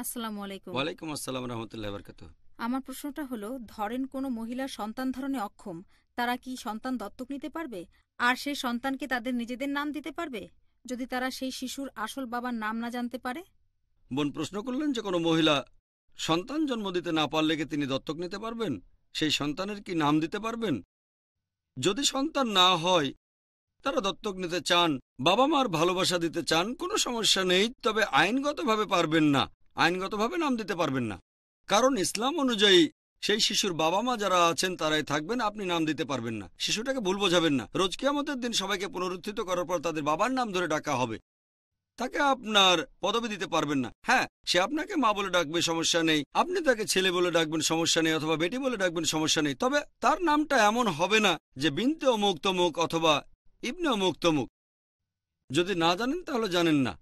আসসালামু আলাইকুম। ওয়ালাইকুম আসসালাম রহমতুল্লাহ বরকাতুহ। আমার প্রশ্নটা হলো, ধরেন কোনো মহিলা সন্তান ধারণে অক্ষম, তারা কি সন্তান দত্তক নিতে পারবে? আর সেই সন্তানকে তাদের নিজেদের নাম দিতে পারবে, যদি তারা সেই শিশুর আসল বাবার নাম না জানতে পারে? বোন প্রশ্ন করলেন যে কোনো মহিলা সন্তান জন্ম দিতে না পারলে কি তিনি দত্তক নিতে পারবেন, সেই সন্তানের কি নাম দিতে পারবেন? যদি সন্তান না হয়, তারা দত্তক নিতে চান, বাবা মার ভালোবাসা দিতে চান, কোনো সমস্যা নেই, তবে আইনগতভাবে পারবেন না, আইনগতভাবে নাম দিতে পারবেন না। কারণ ইসলাম অনুযায়ী সেই শিশুর বাবা মা যারা আছেন তারাই থাকবেন, আপনি নাম দিতে পারবেন না। শিশুটাকে ভুল বোঝাবেন না। রোজ কিয়ামতের দিন সবাইকে পুনরুত্থিত করার পর তাদের বাবার নাম ধরে ডাকা হবে, তাকে আপনার পদবি দিতে পারবেন না। হ্যাঁ, সে আপনাকে মা বলে ডাকবে, সমস্যা নেই, আপনি তাকে ছেলে বলে ডাকবেন, সমস্যা নেই, অথবা বেটি বলে ডাকবেন, সমস্যা নেই, তবে তার নামটা এমন হবে না যে বিনতে অমুক তমুক অথবা ইবনে অমুক তমুক। যদি না জানেন তাহলে জানেন না,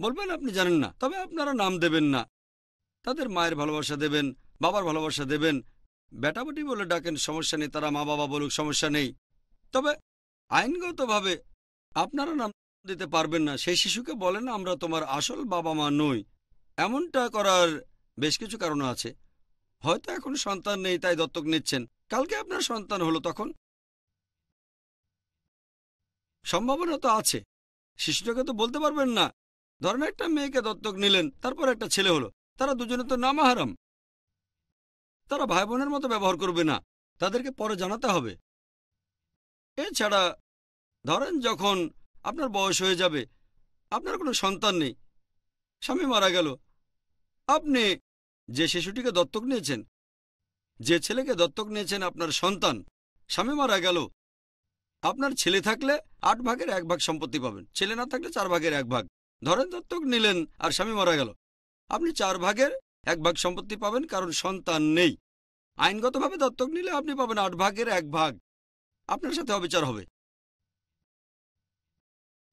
বলবেন আপনি জানেন না, তবে আপনারা নাম দেবেন না। তাদের মায়ের ভালোবাসা দেবেন, বাবার ভালোবাসা দেবেন। বেটা বেটি বলে ডাকেন, সমস্যা নেই, তারা মা বাবা বলুক, সমস্যা নেই, তবে আইনগতভাবে আপনারা নাম দিতে পারবেন না। সেই শিশুকে বলেন আমরা তোমার আসল বাবা মা নই। এমনটা করার বেশ কিছু কারণ আছে। হয়তো এখন সন্তান নেই তাই দত্তক নিচ্ছেন, কালকে আপনার সন্তান হলো, তখন সম্ভাবনা তো আছে। শিশুটাকে তো বলতে পারবেন না। ধরেন একটা মেয়েকে দত্তক নিলেন, তারপর একটা ছেলে হলো, তারা দুজনে তো নামাহারাম, তারা ভাই বোনের মতো ব্যবহার করবে না, তাদেরকে পরে জানাতে হবে। এছাড়া ধরেন যখন আপনার বয়স হয়ে যাবে, আপনার কোনো সন্তান নেই, স্বামী মারা গেল, আপনি যে শিশুটিকে দত্তক নিয়েছেন, যে ছেলেকে দত্তক নিয়েছেন আপনার সন্তান, স্বামী মারা গেল, আপনার ছেলে থাকলে 8/1 সম্পত্তি পাবেন, ছেলে না থাকলে 4/1। ধরেন দত্তক নিলেন আর স্বামী মারা গেল, আপনি 4/1 সম্পত্তি পাবেন, কারণ সন্তান নেই। আইনগতভাবে দত্তক নিলে আপনি পাবেন 8/1। আপনার সাথে অবিচার হবে।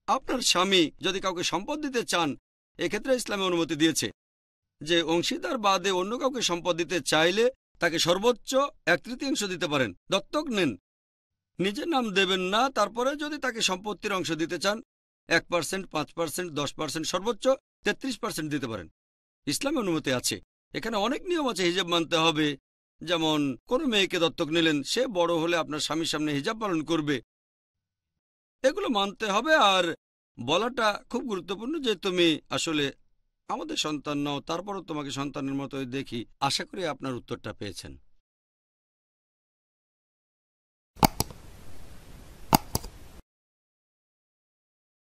আপনার স্বামী যদি কাউকে সম্পদ দিতে চান, এক্ষেত্রে ইসলামে অনুমতি দিয়েছে যে অংশীদার বাদে অন্য কাউকে সম্পদ দিতে চাইলে তাকে সর্বোচ্চ 1/3 দিতে পারেন। দত্তক নেন, নিজের নাম দেবেন না, তারপরে যদি তাকে সম্পত্তির অংশ দিতে চান 1%, 5%, 10%, সর্বোচ্চ 33% দিতে পারেন। ইসলামে অনুমতি আছে। এখানে অনেক নিয়ম আছে, হিজাব মানতে হবে। যেমন কোনো মেয়েকে দত্তক নিলেন, সে বড় হলে আপনার স্বামীর সামনে হিজাব পালন করবে, এগুলো মানতে হবে। আর বলাটা খুব গুরুত্বপূর্ণ যে তুমি আসলে আমাদের সন্তান নও, তারপরও তোমাকে সন্তানের মতোই দেখি। আশা করি আপনার উত্তরটা পেয়েছেন।